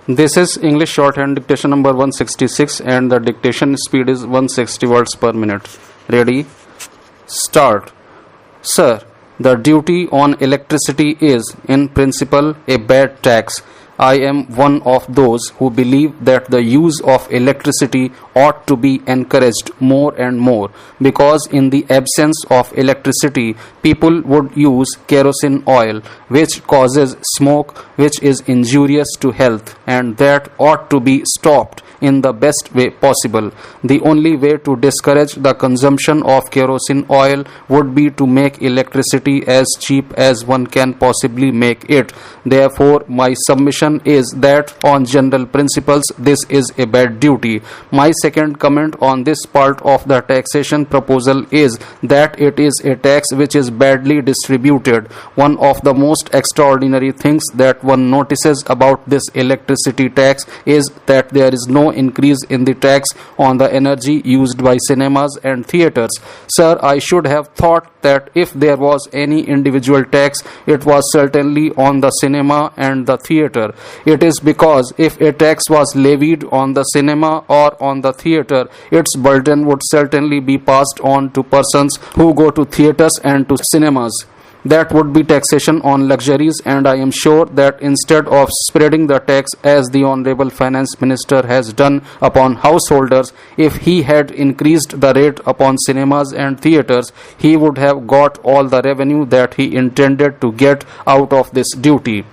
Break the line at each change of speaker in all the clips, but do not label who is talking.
This is English Shorthand Dictation number 166 and the dictation speed is 160 words per minute. Ready? Start. Sir, the duty on electricity is, in principle, a bad tax. I am one of those who believe that the use of electricity ought to be encouraged more and more, because in the absence of electricity, people would use kerosene oil, which causes smoke, which is injurious to health, and that ought to be stopped in the best way possible. The only way to discourage the consumption of kerosene oil would be to make electricity as cheap as one can possibly make it. Therefore, my submission is that on general principles this is a bad duty. My second comment on this part of the taxation proposal is that it is a tax which is badly distributed. One of the most extraordinary things that one notices about this electricity tax is that there is no increase in the tax on the energy used by cinemas and theatres. Sir, I should have thought that if there was any individual tax, it was certainly on the cinema and the theatre. It is because if a tax was levied on the cinema or on the theatre, its burden would certainly be passed on to persons who go to theatres and to cinemas. That would be taxation on luxuries, and I am sure that instead of spreading the tax as the Honorable Finance Minister has done upon householders, if he had increased the rate upon cinemas and theatres, he would have got all the revenue that he intended to get out of this duty.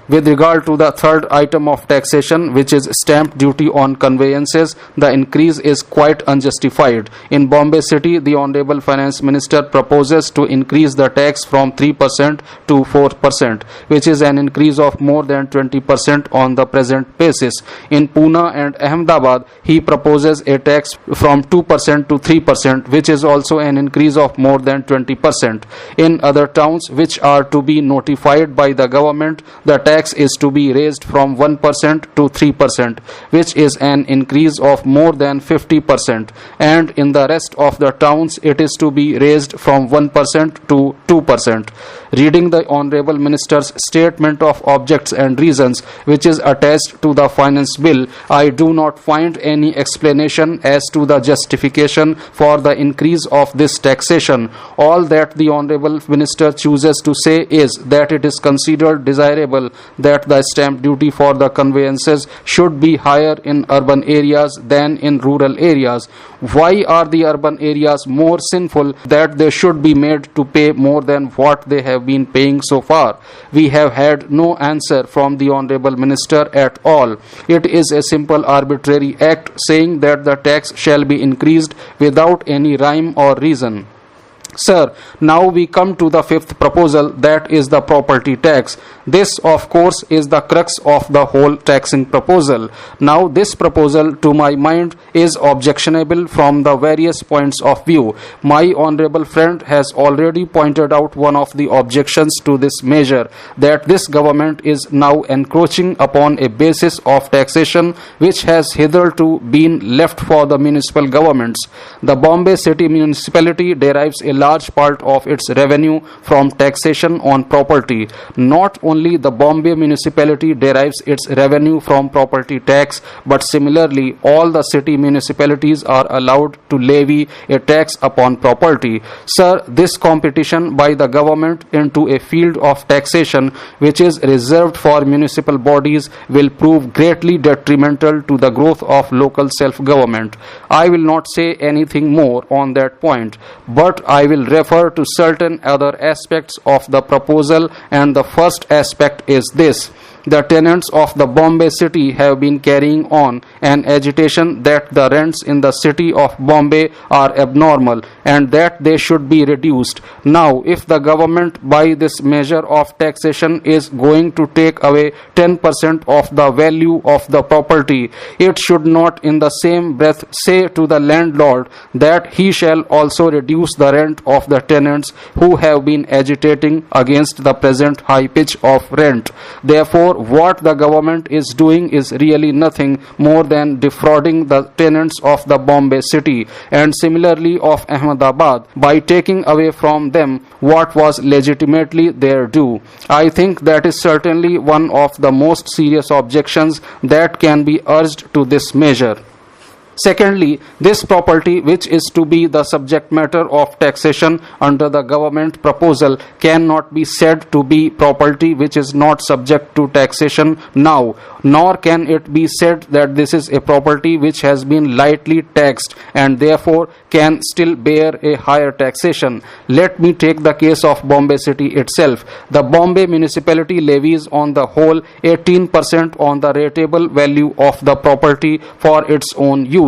With regard to the third item of taxation, which is stamp duty on conveyances, the increase is quite unjustified. In Bombay City, the Honorable Finance Minister proposes to increase the tax from 3% to 4%, which is an increase of more than 20% on the present basis. In Pune and Ahmedabad, he proposes a tax from 2% to 3%, which is also an increase of more than 20%. In other towns which are to be notified by the government, the tax is to be raised from 1% to 3%, which is an increase of more than 50%, and in the rest of the towns it is to be raised from 1% to 2%. Reading the Honorable Minister's statement of objects and reasons, which is attached to the Finance Bill, I do not find any explanation as to the justification for the increase of this taxation. All that the Honorable Minister chooses to say is that it is considered desirable that the stamp duty for the conveyances should be higher in urban areas than in rural areas. Why are the urban areas more sinful that they should be made to pay more than what they have been paying so far? We have had no answer from the Honorable Minister at all. It is a simple arbitrary act saying that the tax shall be increased without any rhyme or reason. Sir, now we come to the fifth proposal, that is the property tax. This, of course, is the crux of the whole taxing proposal. Now, this proposal, to my mind, is objectionable from the various points of view. My honorable friend has already pointed out one of the objections to this measure, that this government is now encroaching upon a basis of taxation which has hitherto been left for the municipal governments. The Bombay City Municipality derives a large part of its revenue from taxation on property. Not only the Bombay municipality derives its revenue from property tax, but similarly all the city municipalities are allowed to levy a tax upon property. Sir, this competition by the government into a field of taxation which is reserved for municipal bodies will prove greatly detrimental to the growth of local self-government. I will not say anything more on that point, but I will refer to certain other aspects of the proposal, and the first aspect is this. The tenants of the Bombay city have been carrying on an agitation that the rents in the city of Bombay are abnormal and that they should be reduced. Now, if the government by this measure of taxation is going to take away 10% of the value of the property, it should not in the same breath say to the landlord that he shall also reduce the rent of the tenants who have been agitating against the present high pitch of rent. Therefore, Therefore, what the government is doing is really nothing more than defrauding the tenants of the Bombay city and similarly of Ahmedabad by taking away from them what was legitimately their due. I think that is certainly one of the most serious objections that can be urged to this measure. Secondly, this property, which is to be the subject matter of taxation under the government proposal, cannot be said to be property which is not subject to taxation now, nor can it be said that this is a property which has been lightly taxed and therefore can still bear a higher taxation. Let me take the case of Bombay city itself. The Bombay municipality levies on the whole 18% on the rateable value of the property for its own use.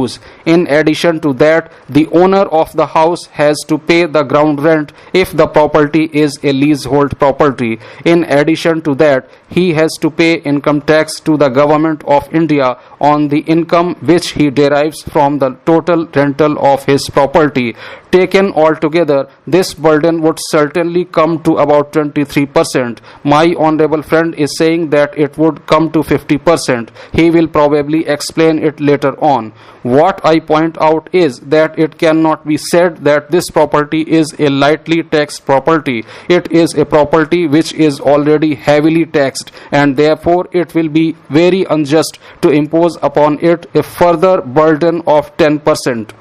In addition to that, the owner of the house has to pay the ground rent if the property is a leasehold property. In addition to that, he has to pay income tax to the government of India on the income which he derives from the total rental of his property. Taken altogether, this burden would certainly come to about 23%. My honorable friend is saying that it would come to 50%. He will probably explain it later on. What I point out is that it cannot be said that this property is a lightly taxed property. It is a property which is already heavily taxed, and therefore it will be very unjust to impose upon it a further burden of 10%.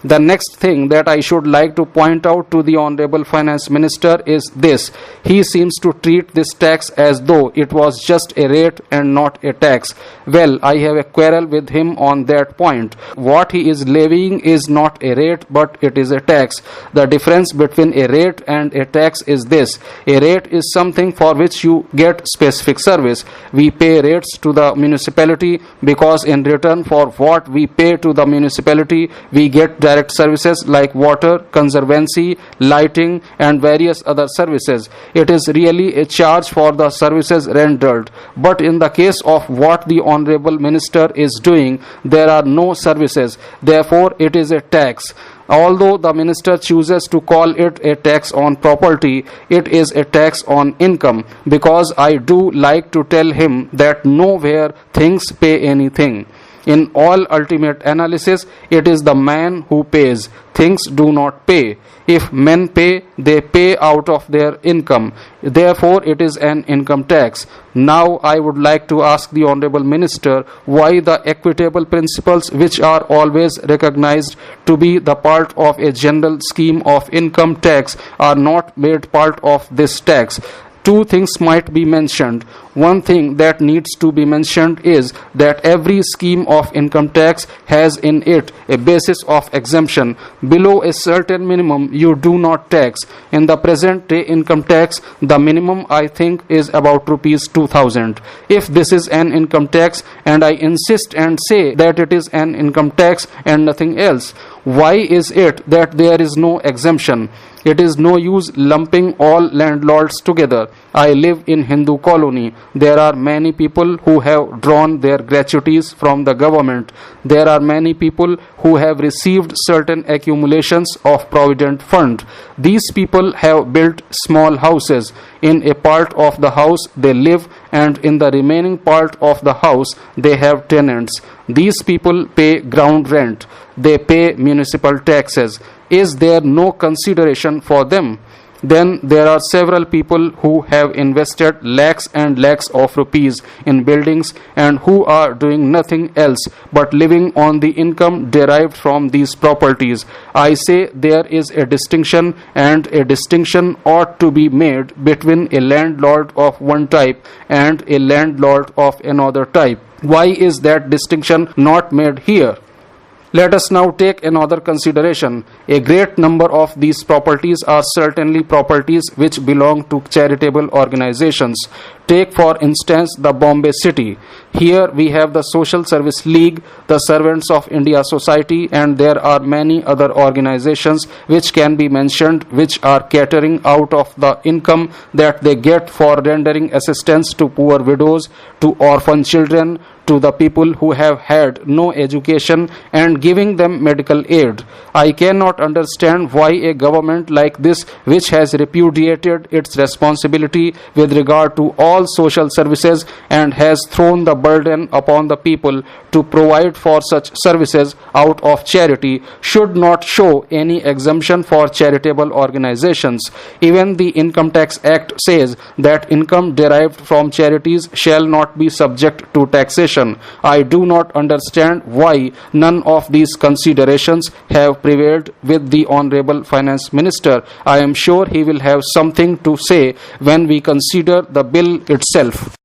The next thing that I should like to point out to the Honorable Finance Minister is this. He seems to treat this tax as though it was just a rate and not a tax. Well, I have a quarrel with him on that point. What he is levying is not a rate, but it is a tax. The difference between a rate and a tax is this. A rate is something for which you get specific service. We pay rates to the municipality because in return for what we pay to the municipality, we get direct services like water, conservancy, lighting, and various other services. It is really a charge for the services rendered. But in the case of what the Honorable Minister is doing, there are no services. Therefore, it is a tax. Although the minister chooses to call it a tax on property, it is a tax on income, because I do like to tell him that nowhere things pay anything. In all ultimate analysis, it is the man who pays. Things do not pay. If men pay, they pay out of their income. Therefore, it is an income tax. Now, I would like to ask the Honorable Minister why the equitable principles, which are always recognized to be the part of a general scheme of income tax, are not made part of this tax. Two things might be mentioned. One thing that needs to be mentioned is that every scheme of income tax has in it a basis of exemption. Below a certain minimum, you do not tax. In the present day income tax, the minimum I think is about rupees 2000. If this is an income tax, and I insist and say that it is an income tax and nothing else, why is it that there is no exemption? It is no use lumping all landlords together. I live in Hindu colony. There are many people who have drawn their gratuities from the government. There are many people who have received certain accumulations of provident fund. These people have built small houses. In a part of the house they live, and in the remaining part of the house they have tenants. These people pay ground rent. They pay municipal taxes. Is there no consideration for them? Then there are several people who have invested lakhs and lakhs of rupees in buildings and who are doing nothing else but living on the income derived from these properties. I say there is a distinction, and a distinction ought to be made between a landlord of one type and a landlord of another type. Why is that distinction not made here? Let us now take another consideration. A great number of these properties are certainly properties which belong to charitable organizations. Take for instance the Bombay city. Here we have the Social Service League, the Servants of India Society, and there are many other organizations which can be mentioned, which are catering out of the income that they get for rendering assistance to poor widows, to orphan children, to the people who have had no education, and giving them medical aid. I cannot understand why a government like this, which has repudiated its responsibility with regard to all social services and has thrown the burden upon the people to provide for such services out of charity, should not show any exemption for charitable organizations. Even the Income Tax Act says that income derived from charities shall not be subject to taxation. I do not understand why none of these considerations have prevailed with the Honorable Finance Minister. I am sure he will have something to say when we consider the bill itself.